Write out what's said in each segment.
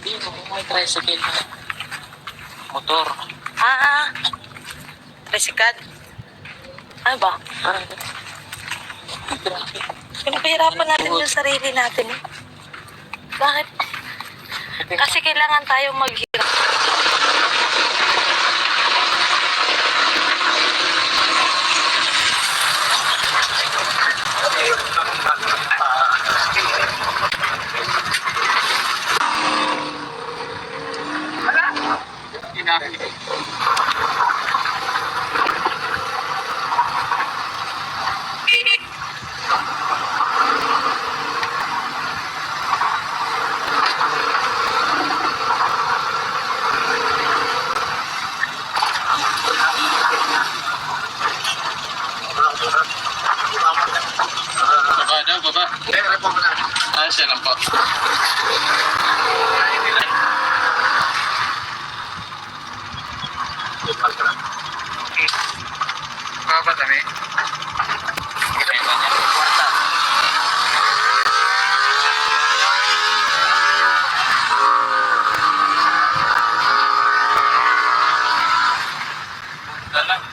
Yun, may tricycle na motor. Resikad. Ano ba? Parang Pinapahirapan natin yung sarili natin. Bakit? Kasi kailangan tayong maghirap. baba daw, baba. Siya lang po. Baba kami. Kwarta. Dalang.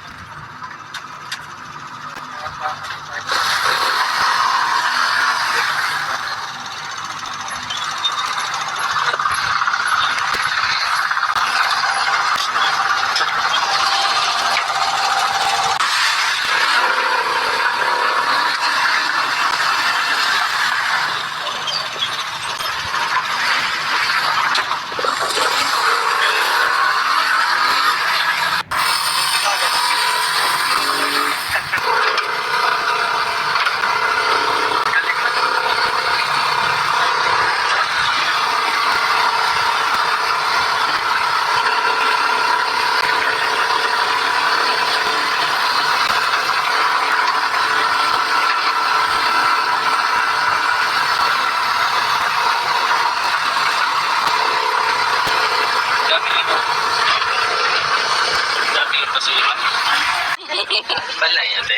Balay ate.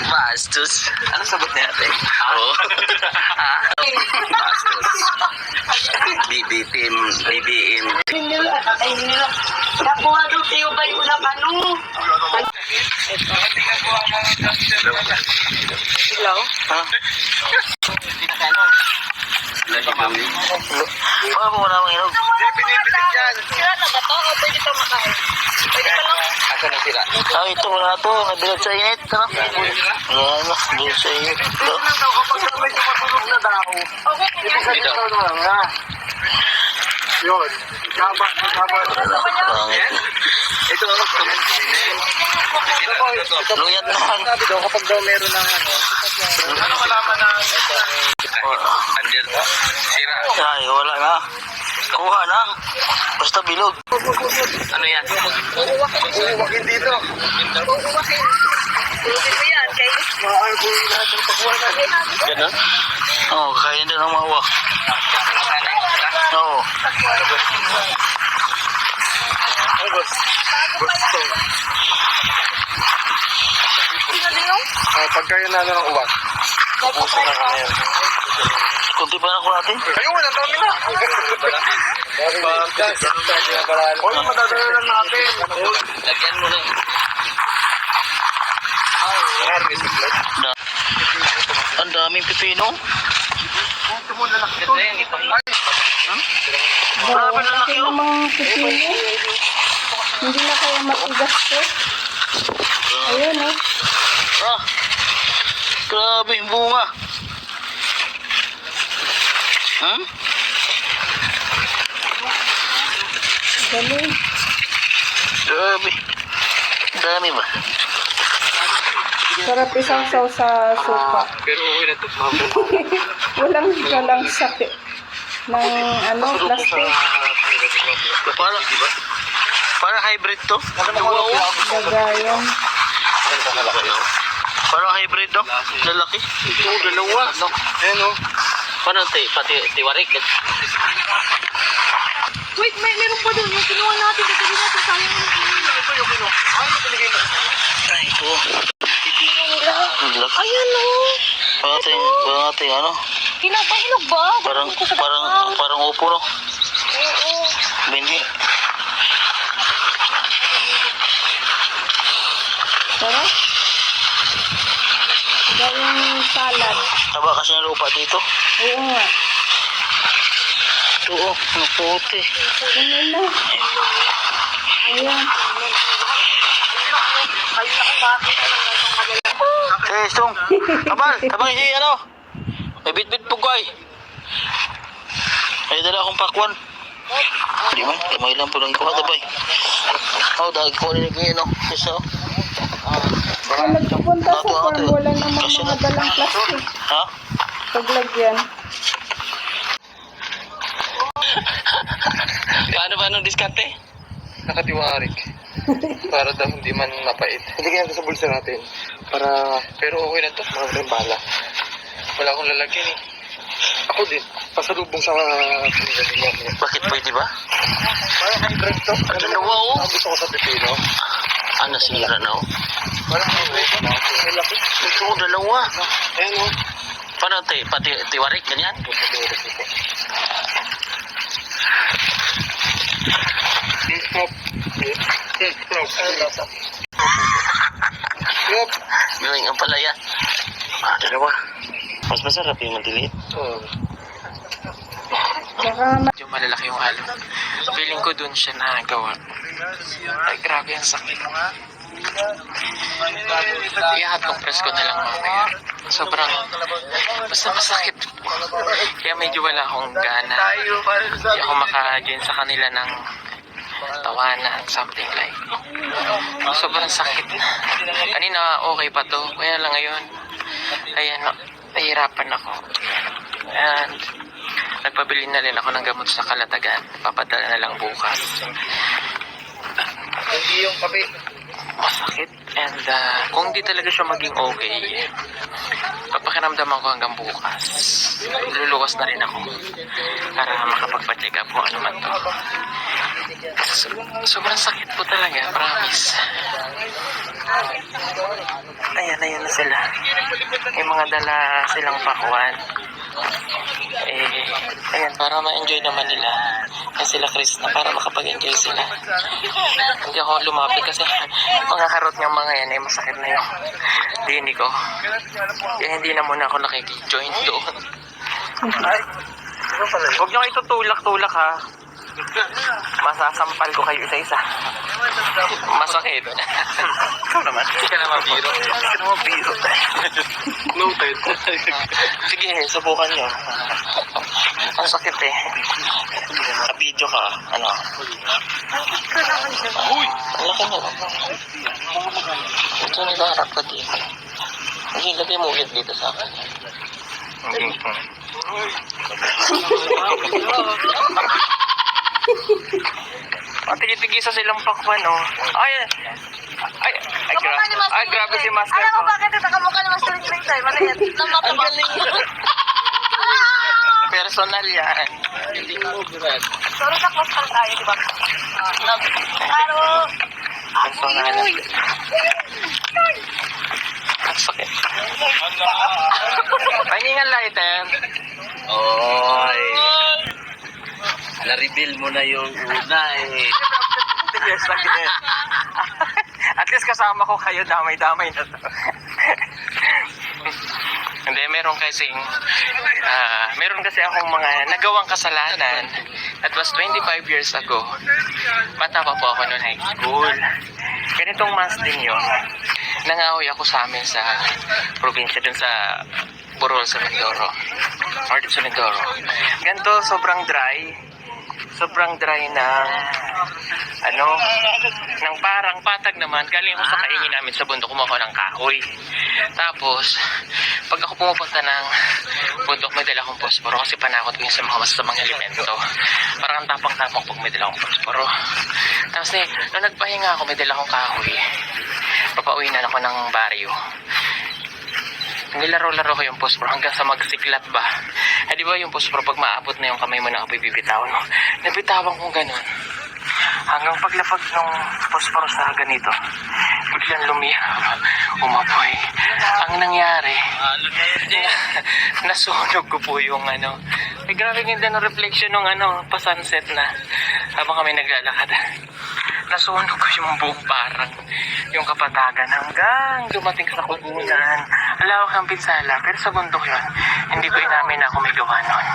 Bastos. Ano sagot niya ate? Oo. Bastos. BBM. Nakuha doon sa'yo ba yung ulang ano? Hello? Ha? Lagi kami. Baka mo na manginog. Pinipilit yan. Sira na ba to? O pwede pa makain? Pwede pa lang? Asa na sila? Ito wala to. Nabilad sa init. Wala na. Nabilad sa init. Kapag may tumatulog na daw, Okay na yan. ito na nga. Yun. Gabat. Pangit. Ito. Luyat naman. Sabi daw kapag daw meron ng ano. Ano malaman na Andiyan. Sira. Ay, wala na. Kuha na. Basta bilog. Ano yan? uwakin dito. Uwakin. Uwakin mo yan. Kaya Maarbo yung lahat ng pagkuha natin. Ganun? Oo, kaya din ang mawak. Oo. Ay, boss. Gusto. Pagka yun na ng uwak. Gusto na kami yan. Kunti pa na ko natin. Ayun, ang dami na. Hoy, madadala lang natin. Lagyan mo na. Ang daming pipino. Grabe na laki oh. Mga pipino. Hindi na kaya matigas to. Ayun oh. Ah, grabe yung bunga. Hmm? Dali. Grabe. Dami ba? Sarap isang saw sa suka. Pero okay na ito. Walang galang sakit ng ano, plastic. Parang, parang hybrid to. Lagayan. Parang hybrid to. Lalaki. Ito, dalawa. Ayan o. Paano pati tiwarik? Wait, meron pa doon. Yung kinuha natin. Dadali natin. Sayang yung Ay, pinigay mo. Ay, ito. pipino nila. Ang laki. Ayan o. Parang ating ano? Hinog ba? Parang upo no? Binhi. Sarap. Gawing salad. Taba kasi ng lupa dito. Oo nga. Ito oh, naputi. Ano na? Ayan. Eh, Strong. Tabang si ano? May bit-bit po ko ay. Ay, dala akong pakwan. Di man, kamay lang po lang ko. Tabay. Oh, dahil ko rin yung ano. Isa oh. Kung nagpupunta sa farm, wala namang mga dalang plastic. Ha? Paglagyan. Paano ba nung diskarte? Nakatiwarik. Para daw hindi man mapait. Hindi kaya sa bulsa natin. Pero okay na to. Mga walang bala. Wala akong lalagyan eh. Ako din. Pasalubong sa Bakit pwede ba? parang hybrid to. Dalawa oh. Ang gusto ko sa pipino. Ah, nasira na oh. Parang hybrid. May laki. Ito oh, dalawa. Ayan o. Paano pati tiwarik, ganyan? Yup. Gawing ang palaya. Ah, dalawa. Mas masarap yung madiliit. Baka Medyo malalaki yung halo. Feeling ko dun siya nagawa. Ay, grabe ang sakit. Ihatong press ko na lang mamaya. Sobrang, basta masakit. Kaya medyo wala akong gana. Hindi ako maka-join sa kanila ng tawanan, something like. Sobrang sakit. Kanina okay pa to. Kaya lang ngayon, ayan, nahihirapan ako. And nagpabili na rin ako ng gamot sa Kalatagan. Papadala na lang bukas. Hindi yung kape. Masakit. And kung di talaga siya maging okay, papakiramdaman ko hanggang bukas. Luluwas na rin ako para makapagpa-check up kung ano man to. Sobrang sakit po talaga, promise. Ayan na sila. May mga dala silang pakuan. Ayan, para ma-enjoy naman nila. Kasi sila Chris na para makapag-enjoy sila. Hindi ako lumapit kasi mga karot niyang mga yan ay masakit na yung dini ko. Kaya hindi na muna ako nakiki-join doon. Huwag niyo kayo tutulak-tulak ha. Masasampal ko kayo isa-isa. Masakit. Ikaw naman. Hindi ka naman biro. Hindi ka naman biro. Noted. Sige, subukan niyo. Ang sakit eh. Ka-video ka. Ano? Uy! Ang laki niyo. Ito nag-harap ka dito. Hindi, lagay mo ulit dito sa akin. Tigil-tigisa silang pakwan, oh. Ay, grabe si Master Alam ko. mo bakit ito kamukha ni Master Springtime? Ano yan? Ang galing. Personal yan. Sorry sa close pala tayo, di ba? Claro. Personal. Ang sakit. Pahingan lang ito. Oy. Na-reveal mo na yung una eh. At least kasama ko kayo, damay-damay na to. Hindi, meron kasi akong mga nagawang kasalanan. That was 25 years ago. Bata pa po ako noon high school. Ganitong months din yun. Nangahoy ako sa amin sa probinsya dun sa Burol sa Mindoro. North sa Mindoro. Ganito, sobrang dry. Sobrang dry ng ng parang patag naman. Galing ako sa kaingin namin sa bundok, kumuha ng kahoy. Tapos, pag ako pumupunta ng bundok, may dala akong posporo kasi panakot ko yun sa mga masasamang elemento. Parang tapang-tapang pag may dala akong posporo. Tapos, nung nagpahinga ako, may dala akong kahoy. Papauwi na ako ng baryo. Nilaro-laro ko yung posporo hanggang sa magsiklat ba. Di ba yung posporo pag maabot na yung kamay mo na ako bibitawan mo. Nabitawan kong ganun. Hanggang paglapag ng posporo sa ganito, biglang lumiyab, umapoy. Ang nangyari, nasunog ko po yung Ay, grabe ganda ng reflection ng pa-sunset na habang kami naglalakad. Nasunog ko yung buong parang yung Kapatagan hanggang dumating sa Kubunan. Alawak ang pinsala, pero sa bundok yun, hindi ko inamin na ako may gawa nun.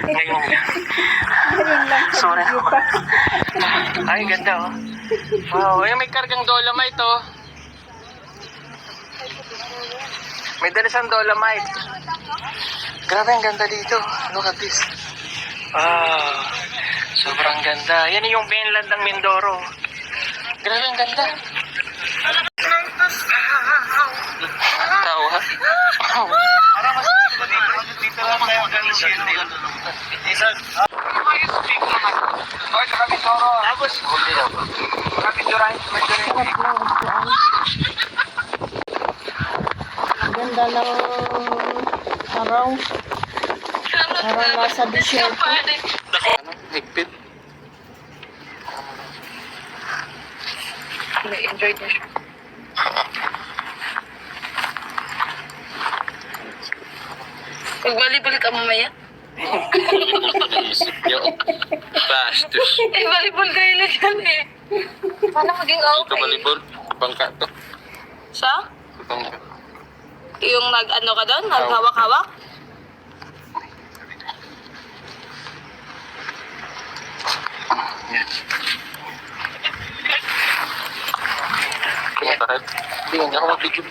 Ngayon lang. Sorry ako. Ay, ganda oh. Wow, ay, may kargang dolomite oh. May dala siyang dolomite. Grabe, ang ganda dito. Look at this. Sobrang ganda. Yan yung mainland ng Mindoro. Grabe, ang ganda. Tao, ha? Dito lang tayo galing siya. Tapos, Ganda ng araw. Parang nasa disyerto. Higpit. Na-enjoy na siya. Mag-volleyball ka mamaya? Yung bastos. Volleyball kayo na dyan eh. Paano maging Ito okay? balibol. Bangka to. Sa? Bangka. Yung nag-ano ka doon? Naghawak-hawak? Yan. Kaya bakit? Hindi ako mag-video.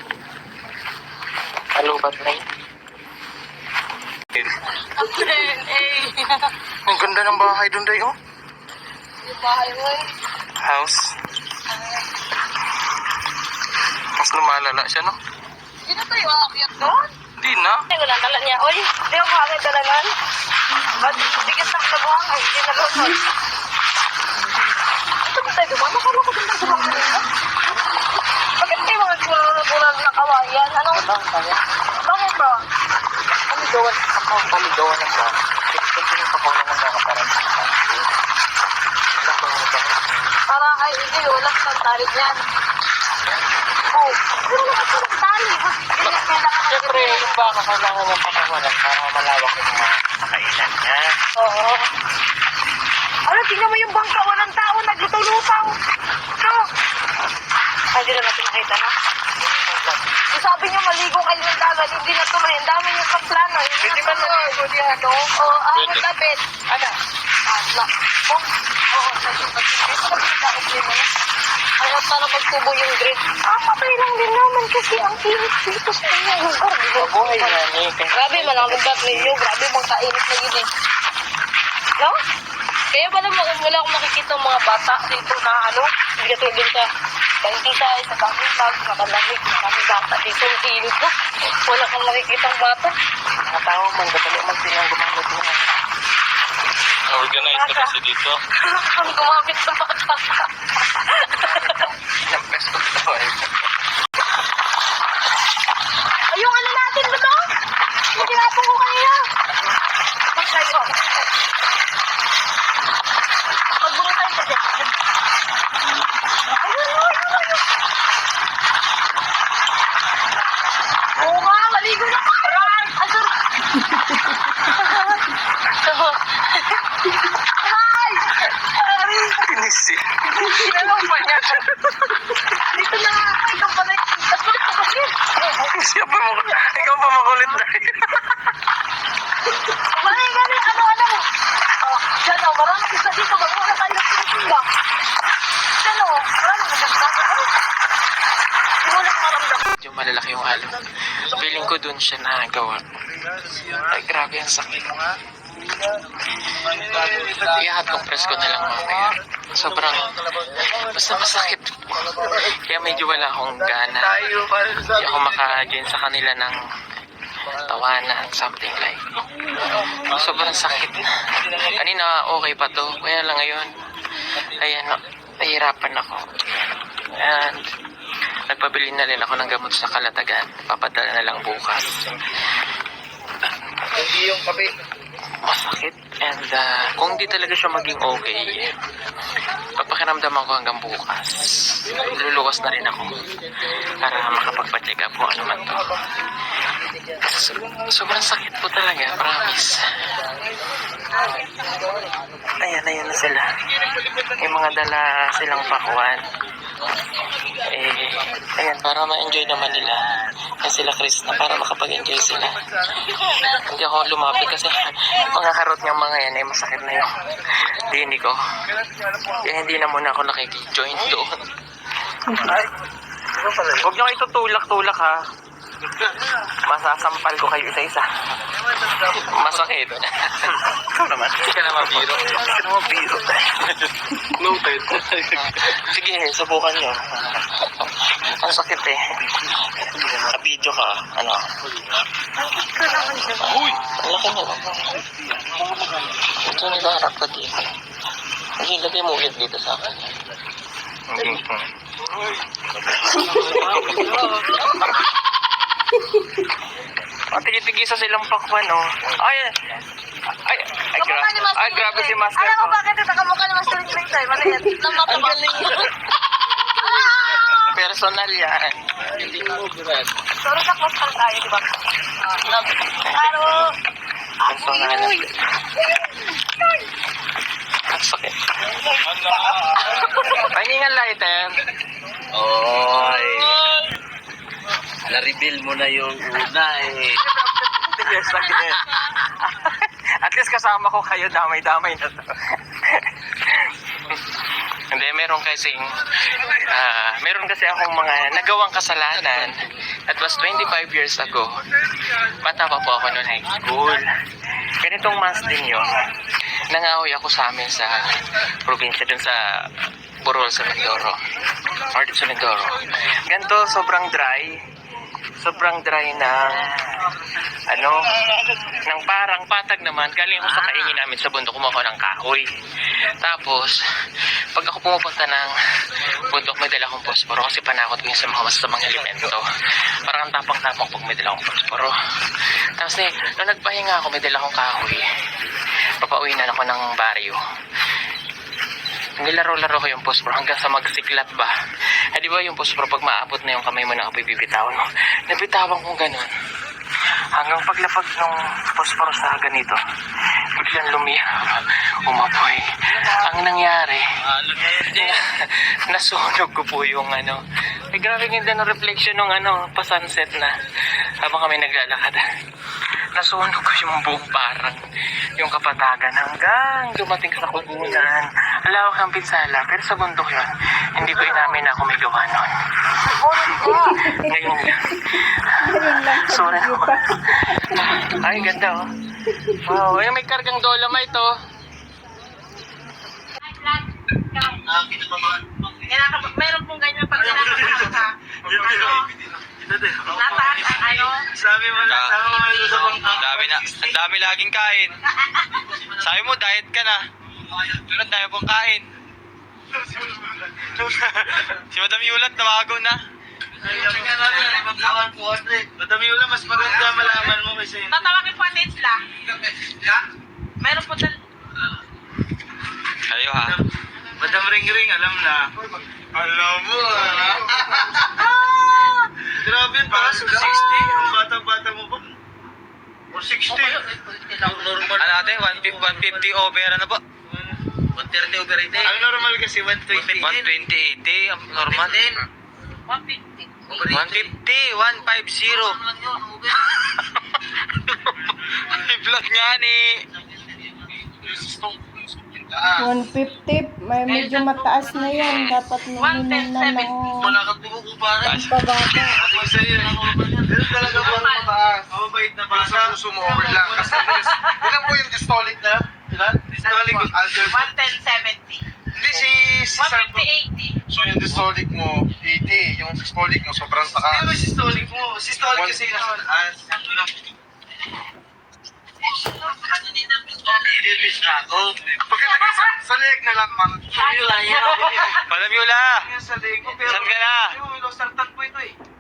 Alubat na yun. Ang ganda ng bahay doon, Day, oh. Yung bahay mo eh. House. Mas lumalala siya, no? Hindi na tayo aakyat doon. Hindi na. Hindi ko nandala niya. Oy, di ako makakit dalagan. Ba't bigas ng kabuhang ay hindi nalunod. Ito ba tayo dumaan? Nakala ko din sa mga nila. Bakit kayo mga sinulunod na kawayan? Ano? Bakit ba? Paligawan. Paligawan ng bahay. Kasi yung kapawalan ng bahay parang Para kay hindi, walang santalit yan. Oh, pero naman ito ng tali. Siyempre, yung baka kailangan ng pakawalan para malawak yung mga kakainan niya. Oo. Ano, tingnan mo yung bangka. Walang tao. Naglutaw-lutaw. Ito. Ay, di na natin nakita na. Sabi niyo maligo kayo ng dagat, hindi na tuloy. Ang dami yung kaplano. Hindi ba maligo di ano? Oo, ang lapit. Ano? Ano? Oo, ito na pinag-aukli mo na. Ayaw sana magtubo yung grade. Patay lang din naman kasi ang init dito sa inyo. Mabuhay na ni. Grabe man ang lugar ninyo. Grabe mong kainit na yun eh. No? Kaya wala akong makikita ng mga bata dito na ano, hindi ka tulad sa Bangkisay, sa Bangkisay, nakalamig, marami bata dito ang init ko. Wala kang makikita ng bata. Mga tao man, gadali man silang gumamit mo. Organized na kasi dito. Ang gumamit sa bata. Nampes ko ito eh. Ay, yung ano natin ba to? Yung tinapon ko kanina. Mas kayo. Magbungkay ka dyan. Ayun. Oo nga, maligo na. Aray! Asur! Ay! Aray! Pinisi. Sinalaw pa niya. Dito na nga. Ikaw pa na yung asur ko kasi. Ikaw pa makulit na. Mali. Ano? Oh, dyan o. Maraming isa dito. Magawa na tayo ng pinisimba. Dyan o. Maraming maganda. Hindi mo lang maramdaman. Medyo malalaki yung halo. Feeling ko dun siya nagawa. Ay, grabe ang sakit. I-hot compress ko na lang mamaya. Sobrang, basta masakit. Kaya medyo wala akong gana. Hindi ako maka-join sa kanila ng tawanan, something like. Sobrang sakit. Kanina okay pa to. Kaya lang ngayon, ayan, nahihirapan ako. And, nagpabili na rin ako ng gamot sa Kalatagan. Papadala na lang bukas. Hindi yung kape. Masakit. And kung di talaga siya maging okay, papakiramdaman ko hanggang bukas. Luluwas na rin ako para makapagpa-check up kung ano man to. Sobrang sakit po talaga, promise. Ayan na sila. May mga dala silang pakuan. Ayan, para ma-enjoy naman nila. Yan sila Chris na para makapag-enjoy sila. Hindi ako lumapit kasi mga karot ng mga yan ay masakit na yung dini ko. Kaya hindi na muna ako nakiki-join doon. Huwag nyo kayo tutulak-tulak ha. Masasampal ko kayo isa-isa. Masakit. Ikaw naman. Hindi ka na mabiro. Noted. Sige, subukan nyo. Ang sakit eh. Video ka. Ano? Uy! Ang laki nyo. Ito nag-harap ka dito. Sige, lagay mo ulit dito sa akin. Tigil-tigisa silang pakwan, oh. Ay, grabe si Master Alam mo ko. bakit ito kamukha ni Master Ring tayo? Maliit. Ang galing. Personal yan. Sorry sa postal tayo, di ba? Claro. Personal. Ang sakit. Pahingan lighter. Oy. Na-reveal mo na yung una eh. At least kasama ko kayo, damay-damay na to. Hindi, meron kasi akong mga nagawang kasalanan. That was 25 years ago. Bata pa po ako noon high school. Ganitong months din yun. Nangahoy ako sa amin sa probinsya dun sa Burol sa Mindoro. North sa Mindoro. Ganito, sobrang dry. Sobrang dry ng ng parang patag naman. Galing ako sa kaingin namin sa bundok, kumuha ng kahoy. Tapos, pag ako pumupunta ng bundok, may dala akong posporo kasi panakot ko yun sa mga masamang elemento. Parang ang tapang-tapang pag may dala akong posporo. Tapos, nung nagpahinga ako, may dala akong kahoy. Papauwinan ako ng baryo. Nilaro-laro ko yung posporo hanggang sa magsiklat ba. Di ba yung posporo pag maabot na yung kamay mo na apoy bibitawan mo. Nabitawan kong ganun. Hanggang paglapag ng posporo sa ganito, biglang lumiha, umapoy. Ang nangyari, nasunog ko po yung grabe ganda ng reflection ng pa-sunset na habang kami naglalakad. Nasunog ko yung buong parang yung kapatagan hanggang dumating sa kubunan. Alawak ng pinsala, pero sa bundok yun, hindi ko inamin na ako may gawa nun. Ngayon lang. Sorry ako. Ay, ganda oh. Wow, ay, may kargang dolomite oh. Meron pong ganyan pag kinakasama ka. Nataas ang Sabi mo na, ang dami laging kain. Sabi mo, diet ka na. Pero dami pong kain. Si Madam Yulat, namago na. Madam Yulat, mas maganda malaman mo kasi. Tatawagin po ang Tesla. Meron po Kayo ha. Madam Ring Ring, alam na. Alam mo Grabe yun, para 60. Yung bata-bata mo ba? O 60. Ano natin? 150 over ano po? 130 over 80. Ang normal kasi 120. 120, 80. Ang normal. 150. 150, 150. I-vlog nga ni. 150, may medyo mataas na yan. Dapat uminom na ng Malakat mo kung para. pababa. Kasi sa'yo, ganun talaga po ang mataas. Mababait na para sa puso mo over lang. Kasi ilan po yung dystolic na? Ilan? Dystolic with ulcer. 110-70. Hindi si 150-80. So yung dystolic mo, 80. Yung systolic mo, sobrang taas. Ano yung systolic mo? Systolic kasi nasa taas. Pagkatapos sa leg na lang, man. Madam Yula! Saan ka na?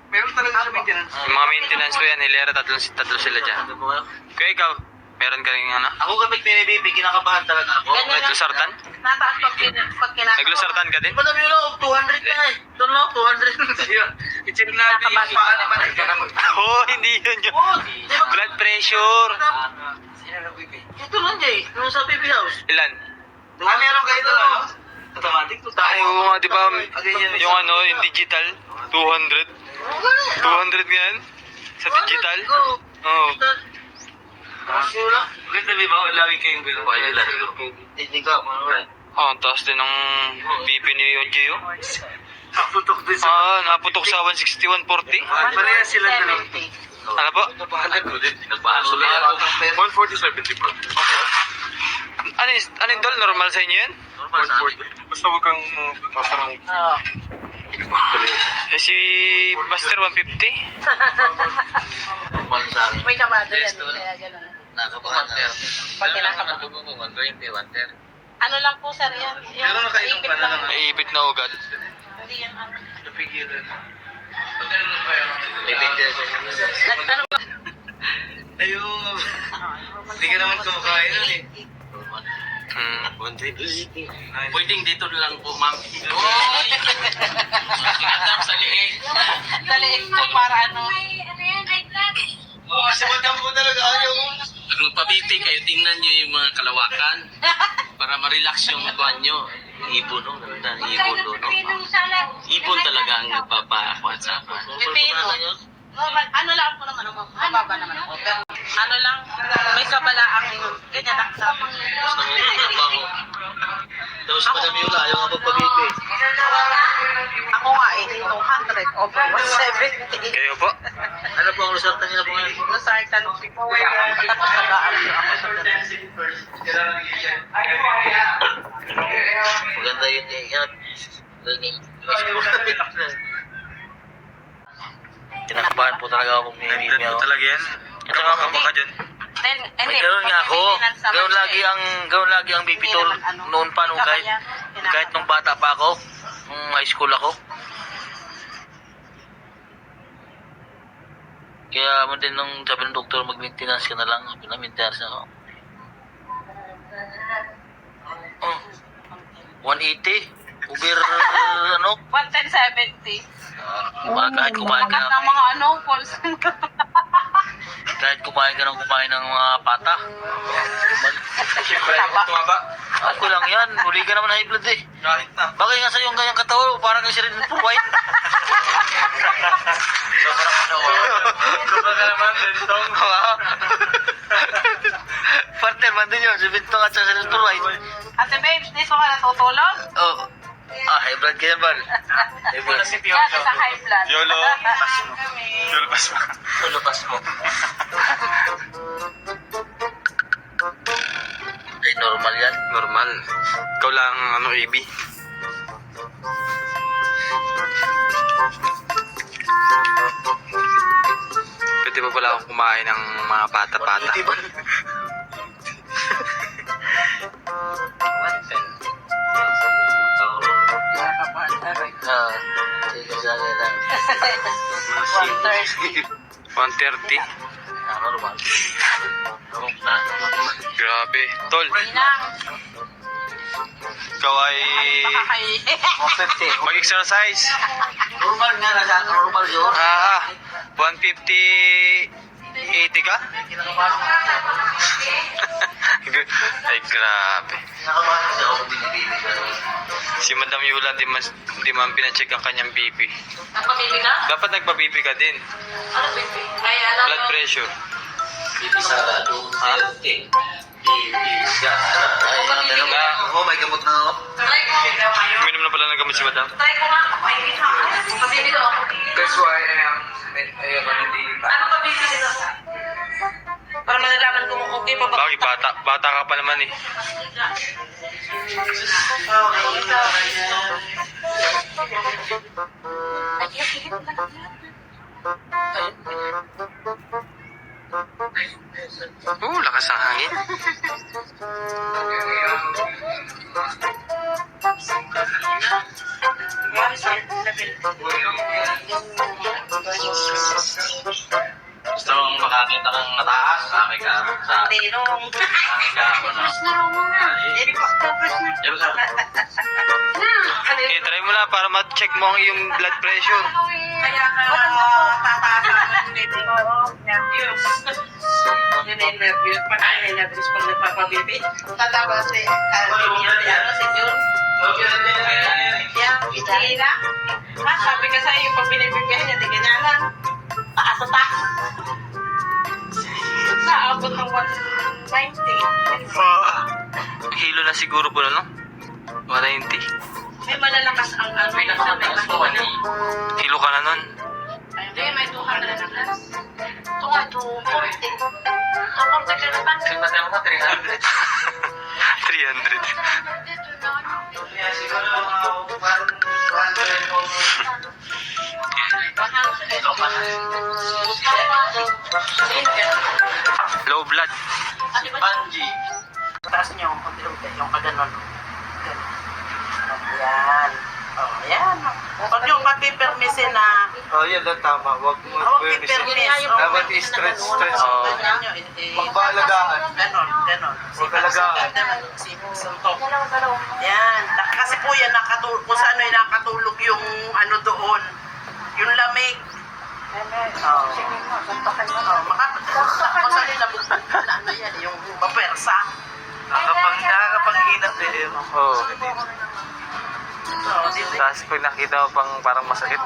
Meron talaga sa maintenance. Yung mga maintenance ko yan, hilera, tatlo sila dyan. Kaya ikaw, meron ka rin Ako kapag may baby, kinakabahan talaga ako. Naglusartan? Nataas pag kinakabahan. Naglusartan ka din? Madam Yulo, 200 na eh. Ito na, 200. I-check natin yung paan naman. Oo, hindi yun yun. Blood pressure. Ito lang, Jay. Nung sa baby house. Ilan? Meron kayo ito, ano? Automatic. Ay, oo nga, di ba? Yung ano, yung digital. 200. 200 nga yan. Sa digital. Oo. Ganda ba? Lagi kayong bilo. Hindi ka, Ah, ang taas din ng BP ni Yonji, oh. Naputok din sa... Ah, naputok sa 161.40. Parehas sila dalawa. Ano ba? Nagpahalo lang ako ng pera. 140.74. Ano yung tol? Normal sa inyo yan? 140. Basta huwag kang masarang. Eh si Buster 150? May kabado yan. Kaya gano'n. Nakabahan na. Pag kinakabahan. Ano lang po sir yan? Yung Meron na kayo ipit pala lang. naman. May ipit na ugat. Hindi yung ano. Napigilan. May bigyan sa Ano ba? Ayun. Hindi ka naman kumakain nun eh. Hmm. Pwedeng dito lang po, ma'am. Sa liig. Sa liig po para ano. Oo, kasi madam po talaga ayaw. Kung pabiti kayo, tingnan nyo yung mga kalawakan para ma-relax yung buwan nyo. Ibon, no? Ganda, ibon, no? Ibon talaga ang nagpapakuan sa akin. Pipino. Ano lang po naman, mababa naman ako. Pero ano lang, may kabalaang ganyan lang sa akin. Tapos madam yung ayaw nga pagpabiti. Ako nga eh, 200 over 170. Kayo po? Ano po ang resulta niya po ngayon? Lusartan, tapos nag-aaral ako sa ganun. Maganda yun eh. Yan. Kinakabahan po talaga ako kung Ganda po talaga yan. Nakakaba ka dyan. Then, May gano'n nga ako. Gano'n lagi ang BP toll. Noon pa, nung kahit nung bata pa ako. Nung high school ako. Kaya mo din nung sabi ng doktor, mag-maintenance ka na lang. Pinag-maintenance na ako. Oh, 180. Uber, ano? 110.70. Kahit kumain Makat ka, ng mga ano, falls. kahit kumain ka ng mga pata. Siyempre, tumaba. Ako lang yan, huli ka naman high blood eh. Kahit na. Bakit nga sa yung ganyang katawan, parang kasi rin po white. Kumbaga naman, bentong. Partner, man din yun, si Bintong at sa rin po white. Ate babes, dito ka natutulog? Oh, high blood ka yan, Bal. High blood. Kasi sa high blood. Yolo. Kami. Yolo, pas mo. Tulupas mo. Ay, normal yan. Normal. Ikaw lang, ano, AB. Pwede pa pala akong kumain ng mga pata-pata. Sige sa akin lang. 130. Normal. Grabe. Tol, Inang. ikaw ay Makakain. 150. mag-exercise. Normal nga, nasa normal yun. 150, 80 ka? Ay, grabe. Nakabahan kasi ako binibili ka. Si Madam Yula, di man pinacheck ang kanyang BP. Nagpabibi ka? Dapat nagpa-BP ka din. Ano bibi? Ay, ano? Blood pressure. Bibisarado. Ha? Ay, tanong nga. Oo, may gamot na ako. Try ko. Uminom na pala ng gamot si Madam. Try ko nga. Paibig ka. Pabibi ko. That's why Ano pabibi dito? Para malalaman kung okay pa ba. Bakit? Bata ka pa naman eh. Ay, higit lang yan. Lakas ng hangin. Gusto mong makakita kang mataas, sabi ka sa Tinong. sabi ka ano. Eh, di ba? Tapos na. Diba sa Eh, try mo na. para ma-check mo ang iyong blood pressure. Kaya ka tataasan ng nito. Nervyos. Nervyos. Pagkain na nervyos pag nagpapabibi. Tatawa si si Jun. Yan, hindi na. Sabi ka sa'yo, pag binibigyan niya, di ganyan lang. Taas sa taas. Naabot ng 190. Hilo na siguro po no? 190. May malalakas ang ano. May malakas po. Hilo ka na nun. Hindi, may 200 na plus. Ito nga, 240. Ang kontak ka naman. 300. Low blood. Angie. Taas niyo yung konti-unti, yung kaganon. Yan. Oh, yan. Pag yung papipermisin na, Oh, yan lang tama. Huwag mo pipermis. Dapat i-stretch. Magbaalagaan. Ganon. Huwag alagaan. Suntok. Yan. Kasi po yan, kung saan ay nakatulog yung ano doon. Yung lamig. Makapagsasalin na bukod na ano yan, yung mapersa. Nakakapanghinat din. Oo. Tapos pag nakita mo pang parang masakit.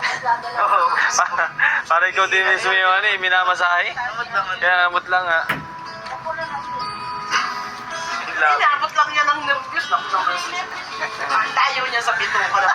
Para ikaw din mismo yung ano, minamasahe. Kaya amot lang ha. Inabot lang yan ng nervyos. Tayo niya sa bituka na.